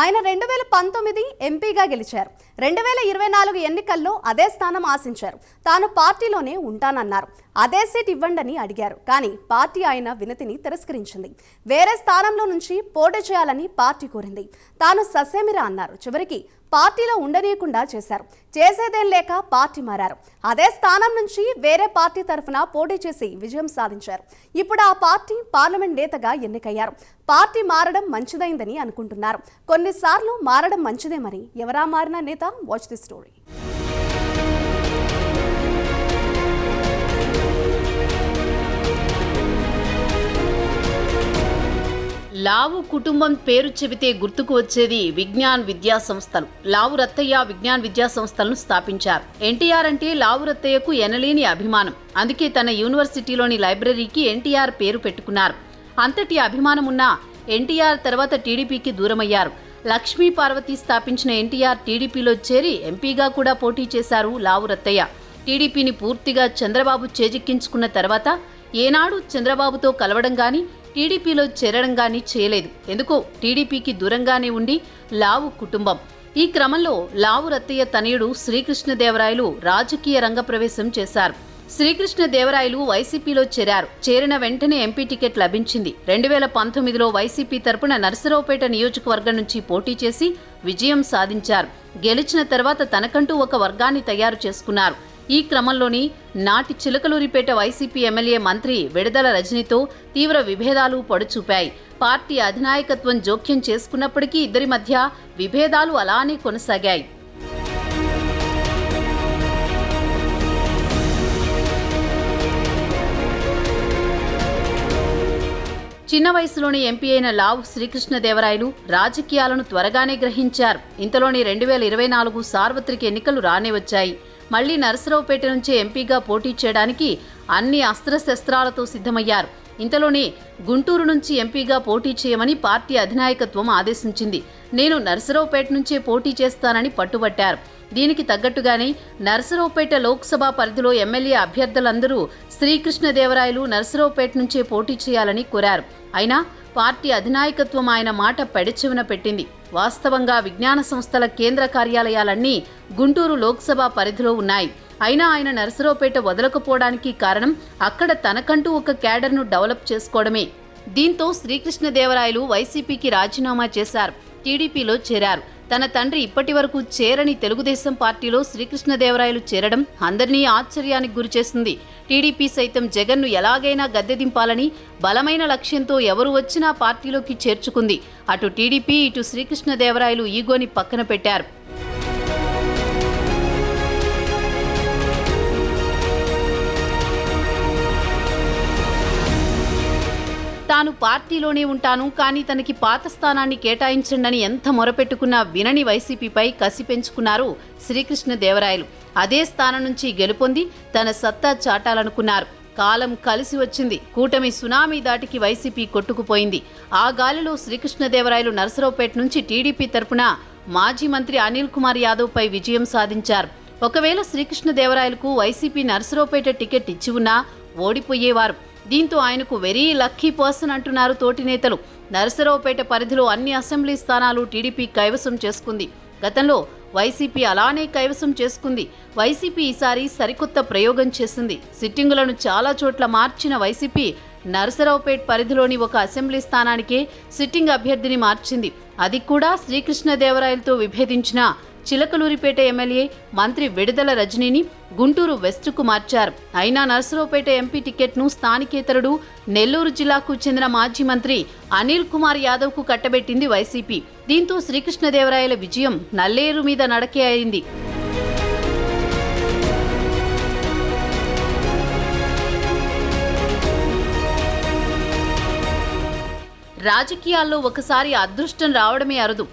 ఆయన 2019 ఎంపీగా గెలిచారు. 2024 ఎన్నికల్లో అదే స్థానం ఆశించారు. తాను పార్టీలోనే ఉంటానన్నారు. అదే సీట్ ఇవ్వండని అడిగారు. కానీ పార్టీ ఆయన వినతిని తిరస్కరించింది. వేరే స్థానంలో నుంచి పోటీ చేయాలని పార్టీ కోరింది. తాను ససేమిరా అన్నారు. చివరికి పార్టీలో ఉండనీయకుండా చేశారు. చేసేదేం లేక పార్టీ మారారు. అదే స్థానం నుంచి వేరే పార్టీ తరఫున పోటీ చేసి విజయం సాధించారు. ఇప్పుడు ఆ పార్టీ పార్లమెంట్ నేతగా ఎన్నికయ్యారు. పార్టీ మారడం మంచిదైందని అనుకుంటున్నారు. కొన్నిసార్లు మారడం మంచిదే. మరి ఎవరా మారిన నేత? Watch the story. లావు కుటుంబం పేరు చెబితే గుర్తుకు వచ్చేది విజ్ఞాన్ విద్యా సంస్థలు. లావు రత్తయ్య విజ్ఞాన్ విద్యా సంస్థలను స్థాపించారు. ఎన్టీఆర్ అంటే లావు రత్తయ్యకు ఎనలేని అభిమానం. అందుకే తన యూనివర్సిటీలోని లైబ్రరీకి ఎన్టీఆర్ పేరు పెట్టుకున్నారు. అంతటి అభిమానం ఉన్న ఎన్టీఆర్ తర్వాత టీడీపీకి దూరమయ్యారు. లక్ష్మీ పార్వతి స్థాపించిన ఎన్టీఆర్ టీడీపీలో చేరి ఎంపీగా కూడా పోటీ చేశారు లావు రత్తయ్య. టీడీపీని పూర్తిగా చంద్రబాబు చేజిక్కించుకున్న తర్వాత ఏనాడు చంద్రబాబుతో కలవడం గాని టీడీపీలో చేరడం గాని చేయలేదు. ఎందుకో టీడీపీకి దూరంగానే ఉండి లావు కుటుంబం. ఈ క్రమంలో లావు రత్తయ్య తనయుడు శ్రీకృష్ణదేవరాయలు రాజకీయ రంగ ప్రవేశం చేశారు. శ్రీకృష్ణదేవరాయలు వైసీపీలో చేరారు. చేరిన వెంటనే ఎంపీ టికెట్ లభించింది. 2019లో వైసీపీ తరపున నర్సరావుపేట నియోజకవర్గం నుంచి పోటీ చేసి విజయం సాధించారు. గెలిచిన తర్వాత తనకంటూ ఒక వర్గాన్ని తయారు చేసుకున్నారు. ఈ క్రమంలోని నాటి చిలకలూరిపేట వైసీపీ ఎమ్మెల్యే మంత్రి విడదల రజనితో తీవ్ర విభేదాలు పొడచూపాయి. పార్టీ అధినాయకత్వం జోక్యం చేసుకున్నప్పటికీ ఇద్దరి మధ్య విభేదాలు అలానే కొనసాగాయి. చిన్న వయసులోని ఎంపీ అయిన లావు శ్రీకృష్ణదేవరాయలు రాజకీయాలను త్వరగానే గ్రహించారు. ఇంతలోని 2024 సార్వత్రిక ఎన్నికలు రానే వచ్చాయి. మళ్లీ నరసరావుపేట నుంచే ఎంపీగా పోటీ చేయడానికి అన్ని అస్త్రశస్త్రాలతో సిద్ధమయ్యారు. ఇంతలోనే గుంటూరు నుంచి ఎంపీగా పోటీ చేయమని పార్టీ అధినాయకత్వం ఆదేశించింది. నేను నరసరావుపేట నుంచే పోటీ చేస్తానని పట్టుబట్టారు. దీనికి తగ్గట్టుగానే నరసరావుపేట లోక్సభ పరిధిలో ఎమ్మెల్యే అభ్యర్థులందరూ శ్రీకృష్ణదేవరాయలు నరసరావుపేట నుంచే పోటీ చేయాలని కోరారు. అయినా పార్టీ అధినాయకత్వం ఆయన మాట పెడచెవిన పెట్టింది. వాస్తవంగా విజ్ఞాన సంస్థల కేంద్ర కార్యాలయాలన్నీ గుంటూరు లోక్సభ పరిధిలో ఉన్నాయి. అయినా ఆయన నరసరావుపేట వదలకపోవడానికి కారణం అక్కడ తనకంటూ ఒక క్యాడర్ను డెవలప్ చేసుకోవడమే. దీంతో శ్రీకృష్ణదేవరాయలు వైసీపీకి రాజీనామా చేశారు. టీడీపీలో చేరారు. తన తండ్రి ఇప్పటి వరకు చేరని తెలుగుదేశం పార్టీలో శ్రీకృష్ణదేవరాయలు చేరడం అందరినీ ఆశ్చర్యానికి గురిచేసింది. టీడీపీ సైతం జగన్ను ఎలాగైనా గద్దెదింపాలని బలమైన లక్ష్యంతో ఎవరు వచ్చినా పార్టీలోకి చేర్చుకుంది. అటు టీడీపీ ఇటు శ్రీకృష్ణదేవరాయలు ఈగోని పక్కన పెట్టారు. తాను పార్టీలోనే ఉంటాను, కానీ తనకి పాత స్థానాన్ని కేటాయించండని ఎంత మొరపెట్టుకున్నా వినని వైసీపీపై కసి పెంచుకున్నారు శ్రీకృష్ణదేవరాయలు. అదే స్థానం నుంచి గెలుపొంది తన సత్తా చాటాలనుకున్నారు. కాలం కలిసి వచ్చింది. కూటమి సునామీ దాటికి వైసీపీ కొట్టుకుపోయింది. ఆ గాలిలో శ్రీకృష్ణదేవరాయలు నరసరావుపేట నుంచి టీడీపీ తరపున మాజీ మంత్రి అనిల్ కుమార్ యాదవ్ పై విజయం సాధించారు. ఒకవేళ శ్రీకృష్ణదేవరాయలకు వైసీపీ నరసరావుపేట టికెట్ ఇచ్చి ఉన్నా ఓడిపోయేవారు. దీంతో ఆయనకు వెరీ లక్కీ పర్సన్ అంటున్నారు తోటి నేతలు. నరసరావుపేట పరిధిలో అన్ని అసెంబ్లీ స్థానాలు టీడీపీ కైవసం చేసుకుంది. గతంలో వైసీపీ అలానే కైవసం చేసుకుంది. వైసీపీ ఈసారి సరికొత్త ప్రయోగం చేసింది. సిట్టింగులను చాలా చోట్ల మార్చిన వైసీపీ నరసరావుపేట పరిధిలోని ఒక అసెంబ్లీ స్థానానికే సిట్టింగ్ అభ్యర్థిని మార్చింది. అది కూడా శ్రీకృష్ణదేవరాయలతో విభేదించిన చిలకలూరిపేట ఎమ్మెల్యే మంత్రి విడదల రజనీని గుంటూరు వెస్టుకు మార్చారు. అయినా నరసరావుపేట ఎంపీ టికెట్ను స్థానికేతరుడు నెల్లూరు జిల్లాకు చెందిన మాజీ మంత్రి అనిల్ కుమార్ యాదవ్కు కట్టబెట్టింది వైసీపీ. దీంతో శ్రీకృష్ణదేవరాయల విజయం నల్లేరు మీద నడకే అయింది. రాజకీయాల్లో ఒకసారి అదృష్టం రావడమే అరుదు.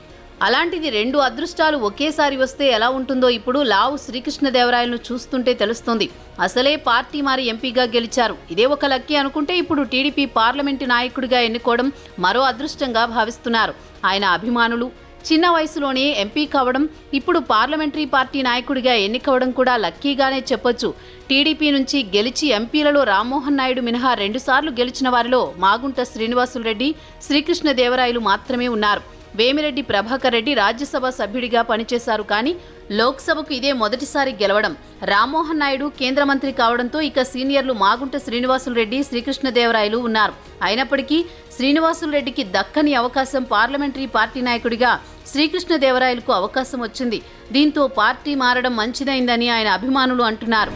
అలాంటిది 2 అదృష్టాలు ఒకేసారి వస్తే ఎలా ఉంటుందో ఇప్పుడు లావు శ్రీకృష్ణదేవరాయలను చూస్తుంటే తెలుస్తోంది. అసలే పార్టీ మారి ఎంపీగా గెలిచారు. ఇదే ఒక లక్కీ అనుకుంటే ఇప్పుడు టీడీపీ పార్లమెంటు నాయకుడిగా ఎన్నుకోవడం మరో అదృష్టంగా భావిస్తున్నారు ఆయన అభిమానులు. చిన్న వయసులోనే ఎంపీ కావడం, ఇప్పుడు పార్లమెంటరీ పార్టీ నాయకుడిగా ఎన్నికవడం కూడా లక్కీగానే చెప్పొచ్చు. టీడీపీ నుంచి గెలిచి ఎంపీలలో రామ్మోహన్ నాయుడు మినహా 2 సార్లు గెలిచిన వారిలో మాగుంట శ్రీనివాసులు రెడ్డి, శ్రీకృష్ణదేవరాయలు మాత్రమే ఉన్నారు. వేమిరెడ్డి ప్రభాకర్ రెడ్డి రాజ్యసభ సభ్యుడిగా పనిచేశారు. కానీ లోక్సభకు ఇదే మొదటిసారి గెలవడం. రామ్మోహన్ నాయుడు కేంద్ర మంత్రి కావడంతో ఇక సీనియర్లు మాగుంట శ్రీనివాసులు రెడ్డి, శ్రీకృష్ణదేవరాయలు ఉన్నారు. అయినప్పటికీ శ్రీనివాసులు రెడ్డికి దక్కని అవకాశం పార్లమెంటరీ పార్టీ నాయకుడిగా శ్రీకృష్ణదేవరాయలకు అవకాశం వచ్చింది. దీంతో పార్టీ మారడం మంచిదైందని ఆయన అభిమానులు అంటున్నారు.